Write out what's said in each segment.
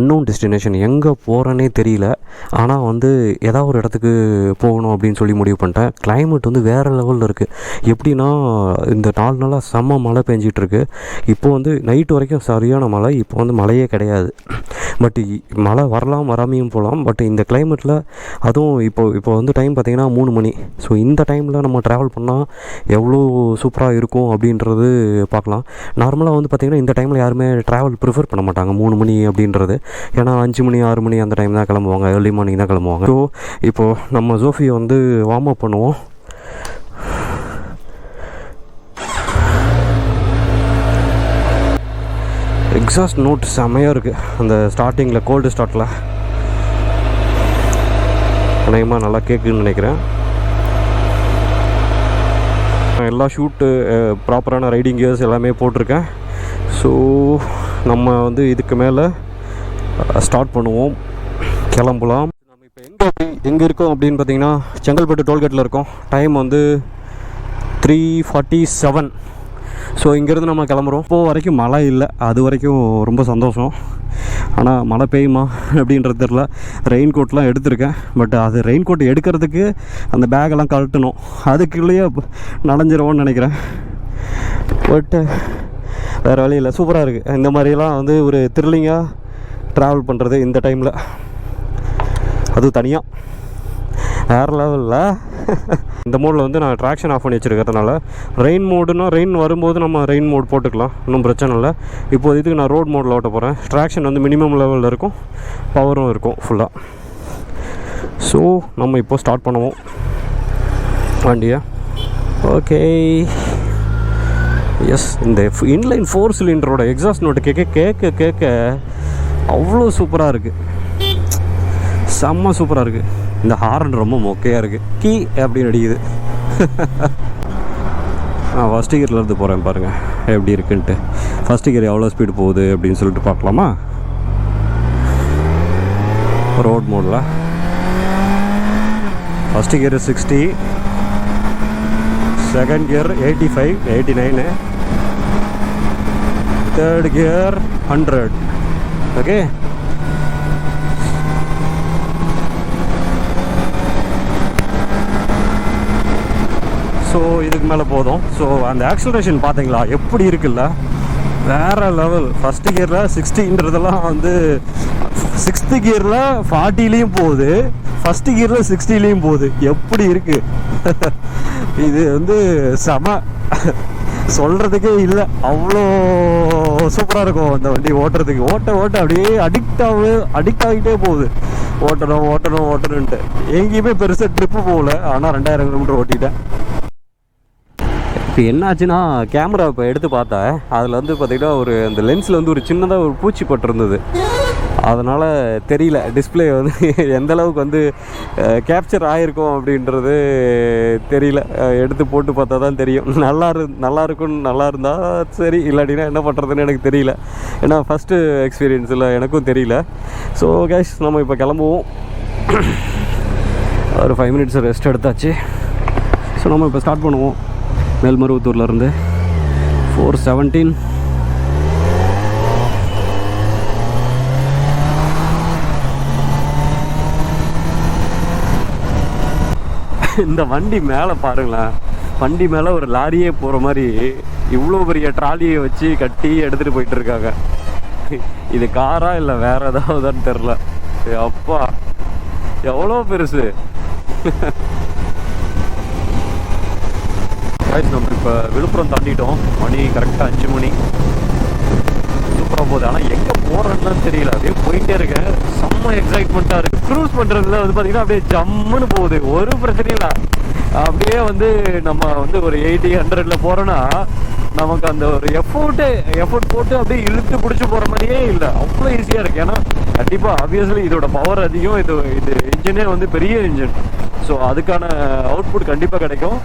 Unknown destination, எங்கே போகிறேன்னே தெரியல. ஆனால் வந்து ஏதாவது ஒரு இடத்துக்கு போகணும் அப்படின்னு சொல்லி முடிவு பண்ணிட்டேன். கிளைமேட் வந்து வேறு லெவலில் இருக்குது. எப்படின்னா இந்த 4 நாளாக செம்ம மழை பெஞ்சிட்ருக்கு. இப்போ வந்து நைட்டு வரைக்கும் சரியான மழை. இப்போ வந்து மழையே கிடையாது. பட் மழை வரலாம், வராமையும் போகலாம். பட் இந்த கிளைமேட்டில் அதுவும் இப்போ வந்து டைம் பார்த்திங்கன்னா 3 மணி. ஸோ இந்த டைமில் நம்ம ட்ராவல் பண்ணால் எவ்வளோ சூப்பராக இருக்கும் அப்படின்றது பார்க்கலாம். நார்மலாக வந்து பார்த்திங்கன்னா இந்த டைமில் யாருமே ட்ராவல் ப்ரிஃபர் பண்ண மாட்டாங்க 3 மணி அப்படின்றது. ஏன்னா 5 மணி 6 மணி அந்த டைம் தான் கிளம்புவாங்க, ஏர்லி மார்னிங் தான் கிளம்புவாங்க. ஸோ இப்போது நம்ம ஜோஃபியை வந்து வார்ம் அப் பண்ணுவோம். எக்ஸாஸ்ட் நோட் செம்மையாக இருக்குது அந்த ஸ்டார்டிங்கில், கோல்டு ஸ்டார்ட்டில் அநேகமாக நல்லா கேட்குன்னு நினைக்கிறேன். எல்லா ஷூட்டு ப்ராப்பரான ரைடிங் கியர்ஸ் எல்லாமே போட்டிருக்கேன். ஸோ நம்ம வந்து இதுக்கு மேலே ஸ்டார்ட் பண்ணுவோம், கிளம்பலாம். நம்ம இப்போ எங்கே இருக்கோம் அப்படின்னு பார்த்தீங்கன்னா செங்கல்பட்டு டோல்கேட்டில் இருக்கோம். டைம் வந்து 3:47. ஸோ இங்கேருந்து நம்ம கிளம்புறோம். இப்போது வரைக்கும் மழை இல்லை, அது வரைக்கும் ரொம்ப சந்தோஷம். ஆனால் மழை பெய்யுமா அப்படின்றது தெரில. ரெயின் கோட்லாம் எடுத்திருக்கேன். பட் அது ரெயின் கோட் எடுக்கிறதுக்கு அந்த பேக்கெல்லாம் கழட்டணும், அதுக்குள்ளேயே நனைஞ்சிருவோன்னு நினைக்கிறேன். பட்டு வேறு வழி இல்லை. சூப்பராக இருக்குது இந்த மாதிரிலாம் வந்து ஒரு த்ரில்லிங்காக ட்ராவல் பண்ணுறது இந்த டைமில், அது தனியாக வேறு லெவலில். இந்த மோடில் வந்து நான் ட்ராக்ஷன் ஆஃப் பண்ணி வச்சுருக்கிறதுனால ரெயின் மோடுனா ரெயின் வரும்போது நம்ம ரெயின் மோட் போட்டுக்கலாம், ஒன்றும் பிரச்சனை இல்லை. இப்போது இதுக்கு நான் ரோட் மோடில் ஓட்ட போகிறேன். ட்ராக்ஷன் வந்து மினிமம் லெவலில் இருக்கும், பவரும் இருக்கும் ஃபுல்லாக. ஸோ நம்ம இப்போ ஸ்டார்ட் பண்ணுவோம் வண்டியை. Okay, yes. இந்த இன்லைன் 4 சிலிண்டரோட எக்ஸாஸ்ட் நோட்டு கேட்க அவ்வளோ சூப்பராக இருக்குது, செம்ம சூப்பராக இருக்குது. இந்த ஹார்ன் ரொம்ப மொக்கையாக இருக்குது, கீ அப்படின்னு அடிக்குது. ஃபஸ்ட்டு கியர்லேருந்து போகிறேன் பாருங்கள் எப்படி இருக்குன்ட்டு. ஃபஸ்ட்டு கியர் எவ்வளோ ஸ்பீடு போகுது அப்படின்னு சொல்லிட்டு பார்க்கலாமா? ரோட் மோடில் first gear 60, second gear 85, 89, third gear 100. Okay, so இதுக்கு மேலே போதும். ஸோ அந்த ஆக்சலரேஷன் பார்த்தீங்களா எப்படி இருக்குல்ல, வேறு லெவல். ஃபஸ்ட்டு கியரில் 60ன்றதெல்லாம் வந்து 6th கியரில் 40லேயும் போகுது, ஃபஸ்ட்டு கியரில் 60லேயும் போகுது. எப்படி இருக்குது இது வந்து செம, சொல்கிறதுக்கே இல்லை, அவ்வளோ சூப்பராக இருக்கும் அந்த வண்டி ஓட்டுறதுக்கு. ஓட்ட அப்படியே அடிக்ட் ஆகிட்டே போகுது. ஓட்டணுன்ட்டு எங்கேயுமே பெருசாக ட்ரிப்பு போகல, ஆனால் 2000 கிலோமீட்டர் ஓட்டிட்டேன். இப்போ என்னாச்சுன்னா கேமரா இப்போ எடுத்து பார்த்தேன், அதில் வந்து பார்த்திங்கன்னா ஒரு அந்த லென்ஸில் வந்து ஒரு சின்னதாக ஒரு பூச்சி பட்டிருந்தது. அதனால் தெரியல டிஸ்பிளே வந்து எந்தளவுக்கு வந்து கேப்சர் ஆகிருக்கும் அப்படின்றது தெரியல. எடுத்து போட்டு பார்த்தா தான் தெரியும். நல்லா இருந்தால் சரி, இல்லாட்டினா என்ன பண்ணுறதுன்னு எனக்கு தெரியல. ஏன்னா ஃபஸ்ட்டு எக்ஸ்பீரியன்ஸில் எனக்கும் தெரியல. ஸோ கைஸ், நம்ம இப்போ கிளம்புவோம். ஒரு 5 minutes ரெஸ்ட் எடுத்தாச்சு. ஸோ நம்ம இப்போ ஸ்டார்ட் பண்ணுவோம் மேல்மருவத்தூர்லேருந்து 417. இந்த வண்டி மேலே பாருங்களேன், வண்டி மேலே ஒரு லாரியே போகிற மாதிரி இவ்வளோ பெரிய ட்ராலியை வச்சு கட்டி எடுத்துகிட்டு போயிட்டுருக்காங்க. இது காரா இல்லை வேறு ஏதாவதுன்னு தெரில. அப்பா எவ்வளோ பெருசு. நம்ம இப்போ விழுப்புரம் தாண்டிட்டோம். மணி கரெக்டாக 5 மணி. சூப்பராக போகுது. ஆனால் எங்கே போகிறேன்னு தெரியல, அப்படியே போயிட்டே இருக்கேன். செம்ம எக்ஸைட்மெண்ட்டாக இருக்குது. க்ரூஸ் பண்ணுறதுல வந்து பார்த்திங்கன்னா அப்படியே ஜம்முன்னு போகுது, ஒரு பிரச்சனையும் இல்லை. அப்படியே வந்து நம்ம வந்து ஒரு 80-100ல் போகிறோன்னா நமக்கு அந்த ஒரு எஃபோர்ட் போட்டு அப்படியே இழுத்து பிடிச்சி போகிற மாதிரியே இல்லை, அவ்வளோ ஈஸியாக இருக்குது. ஏன்னா கண்டிப்பாக ஆப்வியஸ்லி இதோட பவர் அதிகம். இது இன்ஜினே வந்து பெரிய இன்ஜின். ஸோ அதுக்கான அவுட்புட் கண்டிப்பாக கிடைக்கும்.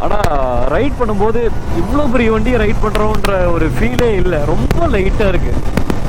ஆனால் ரைட் பண்ணும்போது இவ்வளோ பெரிய வண்டியை ரைட் பண்ணுறோன்ற ஒரு ஃபீலே இல்லை. ரொம்ப லைட்டாக இருக்குது,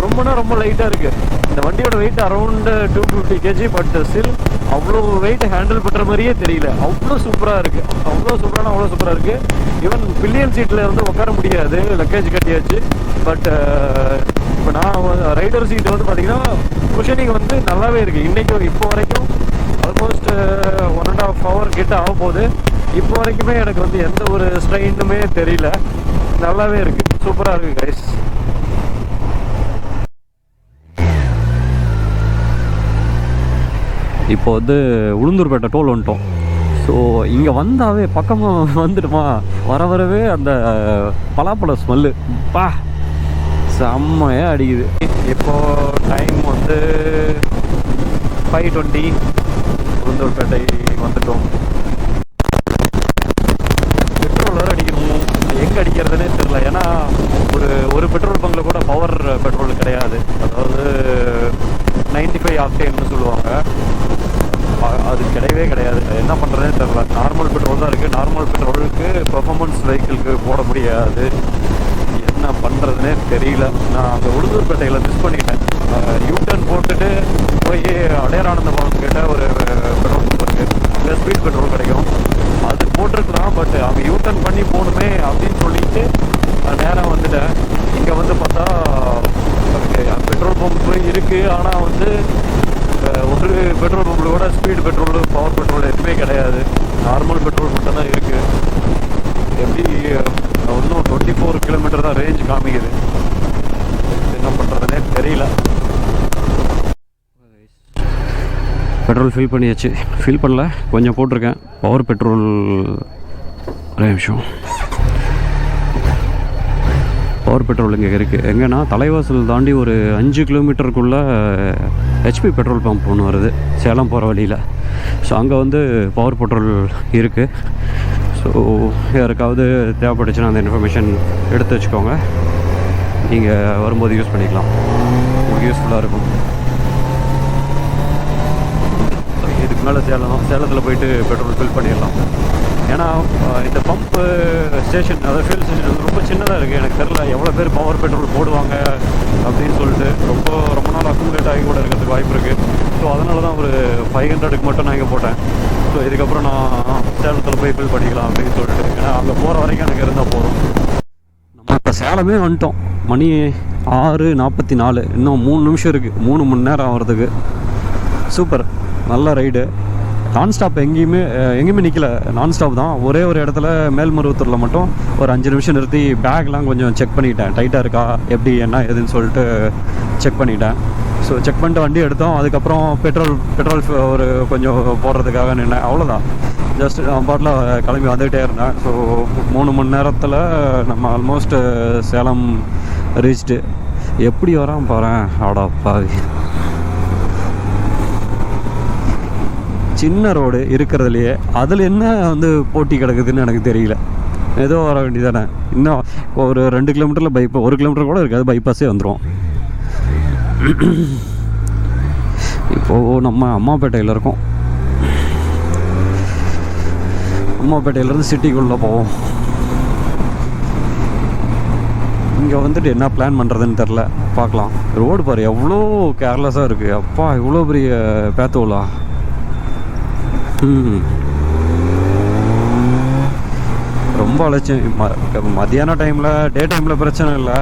ரொம்ப லைட்டாக இருக்குது. இந்த வண்டியோட weight around 250 kg. But still அவ்வளோ வெயிட் ஹேண்டில் பண்ணுற மாதிரியே தெரியல. அவ்வளோ சூப்பராக இருக்குது, அவ்வளோ சூப்பராக இருக்குது. ஈவன் பில்லியன் சீட்டில் வந்து உட்கார முடியாது, லக்கேஜ் கட்டியாச்சு. பட் இப்போ நான் ரைடர் சீட்டு வந்து பார்த்தீங்கன்னா குஷனிங் வந்து நல்லாவே இருக்குது. இன்றைக்கும் இப்போ வரைக்கும் ஆல்மோஸ்ட் 1.5 hour கிட்ட ஆக போகுது. இப்போ வரைக்குமே எனக்கு வந்து எந்த ஒரு ஸ்ட்ரெயினுமே தெரியல. நல்லாவே இருக்குது, சூப்பராக இருக்குது கைஸ். இப்போ வந்து உளுந்தூர்பேட்டை டோல் வந்துட்டோம். ஸோ இங்கே வந்தாவே பக்கமாக வந்துடுமா, வரவே அந்த பலாப்பழ ஸ்மெல்லு பா செம்மையாக அடிக்குது. இப்போது டைம் வந்து 5:20. உளுந்தூர்பேட்டை வந்துட்டோம். பெட்ரோல் வேறு அடிக்கணும், எங்கே அடிக்கிறதுனே தெரில. ஏன்னா ஒரு பெட்ரோல் பங்கில் கூட பவர் பெட்ரோல் கிடையாது. அதாவது 95 ஆக்டேன்னு சொல்லுவாங்க, அது கிடையவே கிடையாது. என்ன பண்ணுறதுனே தெரில. நார்மல் பெட்ரோல் தான் இருக்குது. நார்மல் பெட்ரோலுக்கு பெர்ஃபார்மன்ஸ் வெஹிக்கிளுக்கு போட முடியாது. என்ன பண்ணுறதுனே தெரியல. நான் அந்த உளுந்தூர்பேட்டையில் மிஸ் பண்ணிட்டேன். யூடர்ன் போட்டுட்டு போய் அடையாரானந்தபுரம் கிட்ட ஒரு பெட்ரோல் பம்ப் இருக்குது, அங்கே ஸ்பீட் பெட்ரோல் கிடைக்கும். அது போட்டிருக்கலாம். பட் அங்கே யூடர்ன் பண்ணி போகணுமே அப்படின்னு சொல்லிட்டு நேராக வந்துட்டேன். இங்கே வந்து பார்த்தா பெட்ரோல் பம்ப் இருக்குது, ஆனால் வந்து ஒரு பெட்ரோல் பம்பில் கூட ஸ்பீடு பெட்ரோல் பவர் பெட்ரோல் எதுவுமே கிடையாது. நார்மல் பெட்ரோல் மட்டும் தான் இருக்குது. எப்படி இன்னும் 24 கிலோமீட்டர் தான் ரேஞ்ச் காமிக்குது. என்ன பண்ணுறதுனே தெரியல. பெட்ரோல் ஃபில் பண்ணியாச்சு. ஃபில் பண்ணல, கொஞ்சம் போட்டிருக்கேன். பவர் பெட்ரோல் ஒரே நிமிஷம். பவர் பெட்ரோல் இங்கே இருக்குது. எங்கன்னா தலைவாசல் தாண்டி ஒரு 5 கிலோமீட்டருக்குள்ளே ஹெச்பி பெட்ரோல் பம்ப் ஒன்று வருது, சேலம் போகிற வழியில். ஸோ அங்கே வந்து பவர் பெட்ரோல் இருக்குது. ஸோ யாருக்காவது தேவைப்பட்டுச்சுன்னா அந்த இன்ஃபர்மேஷன் எடுத்து வச்சுக்கோங்க. நீங்கள் வரும்போது யூஸ் பண்ணிக்கலாம், உங்களுக்கு யூஸ்ஃபுல்லாக இருக்கும். இதுக்கு மேலே சேலத்தில் போயிட்டு பெட்ரோல் ஃபில் பண்ணிடலாம். ஏன்னா இந்த பம்ப்பு ஸ்டேஷன், அதாவது ஃபியூல் ஸ்டேஷன் வந்து ரொம்ப சின்னதாக இருக்குது. எனக்கு தெரில எவ்வளோ பேர் பவர் பெட்ரோல் போடுவாங்க அப்படின்னு சொல்லிட்டு. ரொம்ப நாள் அக்குமுலேட் ஆகி கூட இருக்கிறதுக்கு வாய்ப்பு இருக்குது. ஸோ அதனால தான் ஒரு 500க்கு மட்டும் நான் இங்கே போட்டேன். ஸோ இதுக்கப்புறம் நான் சேலத்தில் போய் ஃபில் பண்ணிக்கலாம் அப்படின்னு சொல்லிட்டு. ஏன்னா அங்கே போகிற வரைக்கும் எனக்கு இருந்தால் போதும். நம்ம இப்போ சேலமே வந்துட்டோம். மணி 6:44. இன்னும் 3 நிமிஷம் இருக்குது, 3 மணி நேரம் ஆகிறதுக்கு. சூப்பர், நல்ல ரைடு. நான்ஸ்டாப் எங்கேயுமே நிற்கல, நான்ஸ்டாப் தான். ஒரே ஒரு இடத்துல மேல்மருவத்தூரில் மட்டும் ஒரு 5 நிமிஷம் நிறுத்தி பேக்லாம் கொஞ்சம் செக் பண்ணிட்டேன், டைட்டாக இருக்கா எப்படி என்ன ஏதுன்னு சொல்லிட்டு செக் பண்ணிட்டேன். ஸோ செக் பண்ணிட்டு வண்டி எடுத்தோம். அதுக்கப்புறம் பெட்ரோல் ஒரு கொஞ்சம் போடுறதுக்காக நின்னேன், அவ்வளோதான். ஜஸ்ட் நான் பாட்டில் கிளம்பி வந்துக்கிட்டே இருந்தேன். ஸோ 3 மணி நேரத்தில் நம்ம ஆல்மோஸ்ட் சேலம் ரீச்டு. எப்படி வரான் பாறேன், ஆடாப்பாவி. சின்ன ரோடு இருக்கிறதுலையே அதில் என்ன வந்து போட்டி கிடக்குதுன்னு எனக்கு தெரியல. ஏதோ வர வேண்டியதானே. இன்னும் ஒரு 2 கிலோமீட்டரில் 1 கிலோமீட்டர் கூட இருக்காது, பைபாஸே வந்துடும். இப்போது நம்ம அம்மாப்பேட்டையில் இருக்கோம். அம்மாப்பேட்டையிலேருந்து சிட்டிக்குள்ளே போவோம். இங்கே வந்துட்டு என்ன பிளான் பண்ணுறதுன்னு தெரில, பார்க்கலாம். ரோடு பாரு எவ்வளோ கேர்லெஸ்ஸாக இருக்குது. அப்பா இவ்வளோ பெரிய பேத்தோலா. ரொம்ப அலட்சியம். மத்தியான டைமில், டே டைமில் பிரச்சனை இல்லை.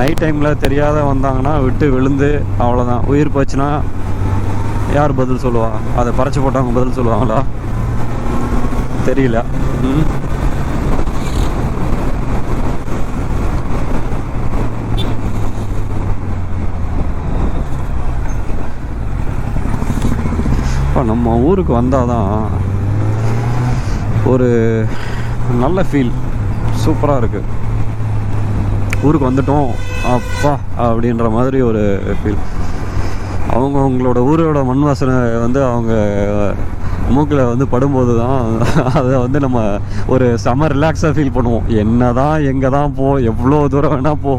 நைட் டைமில் தெரியாத வந்தாங்கன்னா விட்டு விழுந்து அவ்வளோதான். உயிர் போச்சுன்னா யார் பதில் சொல்லுவா? அதை பறைச்சி போட்டவங்க பதில் சொல்லுவாங்களா? தெரியல. இப்போ நம்ம ஊருக்கு வந்தால் தான் ஒரு நல்ல ஃபீல், சூப்பராக இருக்குது. ஊருக்கு வந்துட்டோம் அப்பா அப்படின்ற மாதிரி ஒரு ஃபீல். அவங்களோட ஊரோட மண் வாசனை வந்து அவங்க மூக்கில் வந்து படும்போது தான் அதை வந்து நம்ம ஒரு செம ரிலாக்ஸாக ஃபீல் பண்ணுவோம். என்ன தான் எங்கே தான் போ, எவ்வளோ தூரம் வேணால் போ,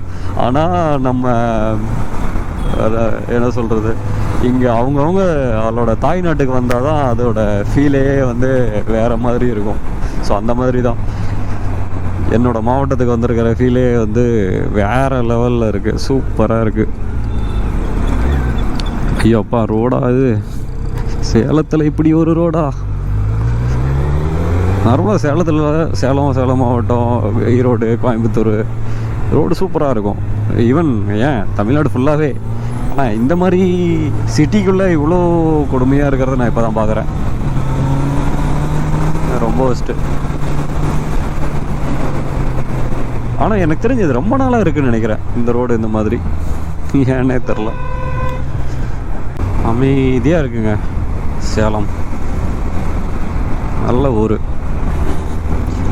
ஆனால் நம்ம என்ன சொல்கிறது, இங்கே அவங்கவுங்க அவளோட தாய் நாட்டுக்கு வந்தால் தான் அதோட ஃபீலே வந்து வேறு மாதிரி இருக்கும். ஸோ அந்த மாதிரி தான் என்னோடய மாவட்டத்துக்கு வந்திருக்கிற ஃபீலே வந்து வேறு லெவலில் இருக்குது, சூப்பராக இருக்குது. ஐயோப்பா, ரோடா இது? சேலத்தில் இப்படி ஒரு ரோடா? நார்மலாக சேலம் மாவட்டம், ஈரோடு, கோயம்புத்தூர் ரோடு சூப்பராக இருக்கும். ஈவன் ஏன் தமிழ்நாடு ஃபுல்லாகவே. ஆனால் இந்த மாதிரி சிட்டிக்குள்ளே இவ்வளோ கொடுமையாக இருக்கிறத நான் இப்போ தான் பார்க்குறேன். ரொம்ப ஒஸ்ட்டு. ஆனால் எனக்கு தெரிஞ்சது ரொம்ப நாளாக இருக்குதுன்னு நினைக்கிறேன் இந்த ரோடு இந்த மாதிரி. ஏன்னே தெரில, அமைதியாக இருக்குங்க சேலம். நல்ல ஊர்.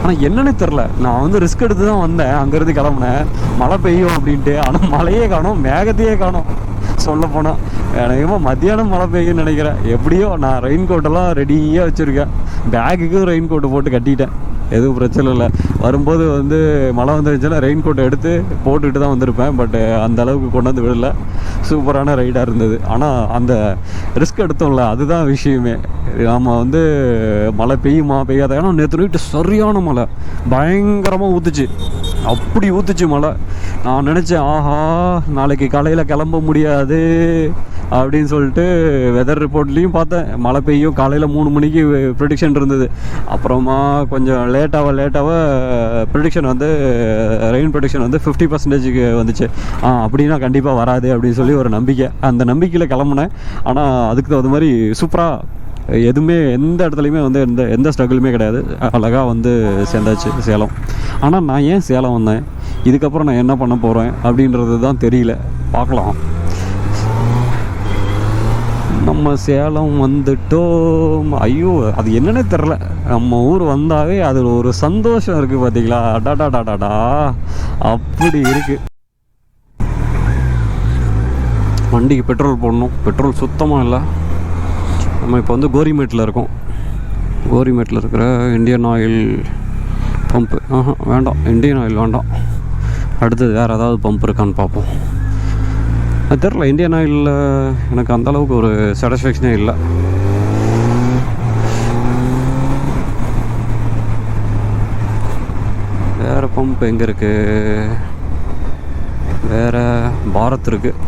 ஆனால் என்னன்னே தெரில, நான் வந்து ரிஸ்க் எடுத்து தான் வந்தேன். அங்கேருந்து கிளம்புனேன் மழை பெய்யும் அப்படின்ட்டு. ஆனால் மழையே காணோம், மேகத்தையே காணோம். சொல்ல போனால் எனக்குமா மத்தியானம் மழை பெய்யும்னு நினைக்கிறேன். எப்படியோ நான் ரெயின் கோட்டெல்லாம் ரெடியாக வச்சுருக்கேன். பேக்குக்கும் ரெயின் கோட்டு போட்டு கட்டிட்டேன். எதுவும் பிரச்சனை இல்லை. வரும்போது வந்து மழை வந்துருந்துச்சுன்னா ரெயின் கோட்டை எடுத்து போட்டுக்கிட்டு தான் வந்திருப்பேன். பட் அந்த அளவுக்கு கொண்டு வந்து விடல. சூப்பரான ரைடாக இருந்தது. ஆனால் அந்த ரிஸ்க் எடுத்தோம்ல, அதுதான் விஷயமே. நம்ம வந்து மழை பெய்யுமா பெய்யாத. ஏன்னா நேற்று நைட்டு சரியான மழை, பயங்கரமாக ஊற்றுச்சு. அப்படி ஊற்றுச்சு மழை. நான் நினச்சேன், ஆஹா நாளைக்கு காலையில் கிளம்ப முடியாது அப்படின்னு சொல்லிட்டு வெதர் ரிப்போர்ட்லேயும் பார்த்தேன் மழை பெய்யும். காலையில் 3 மணிக்கு ப்ரிடிக்ஷன் இருந்தது. அப்புறமா கொஞ்சம் லேட்டாக ப்ரிடிக்ஷன் வந்து ரெயின் ப்ரிடிக்ஷன் வந்து 50% வந்துச்சு. அப்படின்னா கண்டிப்பாக வராது அப்படின்னு சொல்லி ஒரு நம்பிக்கை. அந்த நம்பிக்கையில் கிளம்புனேன். ஆனால் அதுக்கு தகுந்த மாதிரி சூப்பராக எதுவுமே எந்த இடத்துலையுமே வந்து எந்த ஸ்ட்ரகிளுமே கிடையாது. அழகாக வந்து சேர்ந்தாச்சு சேலம். ஆனால் நான் ஏன் சேலம் வந்தேன், இதுக்கப்புறம் நான் என்ன பண்ண போகிறேன் அப்படின்றது தான் தெரியல. பார்க்கலாம். நம்ம சேலம் வந்துட்டோம். ஐயோ அது என்னன்னே தெரில. நம்ம ஊர் வந்தாவே அது ஒரு சந்தோஷம் இருக்குது பார்த்தீங்களா. அடாடாடாடாடா அப்படி இருக்குது. வண்டிக்கு பெட்ரோல் போடணும். பெட்ரோல் சுத்தமாக இல்லை. நம்ம இப்போ வந்து கோரிமேட்டில் இருக்கோம். கோரிமேட்டில் இருக்கிற இந்தியன் ஆயில் பம்ப்பு. வேண்டாம், இந்தியன் ஆயில் வேண்டாம். அடுத்தது வேறு ஏதாவது பம்ப் இருக்கான்னு பார்ப்போம். அது தெரில. இந்தியன் ஆயிலில் எனக்கு அந்தளவுக்கு ஒரு சாட்டிஸ்ஃபேக்ஷனே இல்லை. வேறு பம்ப் எங்கே இருக்குது? வேறு பாரத் இருக்குது.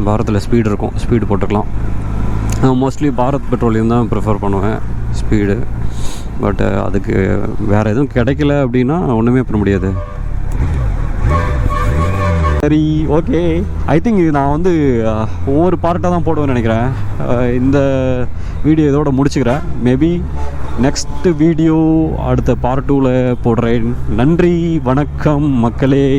பாரத்தில் ஸ்பீடு இருக்கும், ஸ்பீடு போட்டுக்கலாம். நான் மோஸ்ட்லி பாரத் பெட்ரோலியம் தான் ப்ரிஃபர் பண்ணுவேன் ஸ்பீடு. பட் அதுக்கு வேறு எதுவும் கிடைக்கல அப்படின்னா ஒன்றுமே பண்ண முடியாது. சரி, ஓகே. ஐ திங்க் நான் வந்து ஒவ்வொரு பார்ட்டாக தான் போடுவேன்னு நினைக்கிறேன். இந்த வீடியோ இதோட முடிச்சுக்கிறேன். மேபி நெக்ஸ்ட் வீடியோ அடுத்த பார்ட் 2ல் போடுறேன். நன்றி, வணக்கம் மக்களே.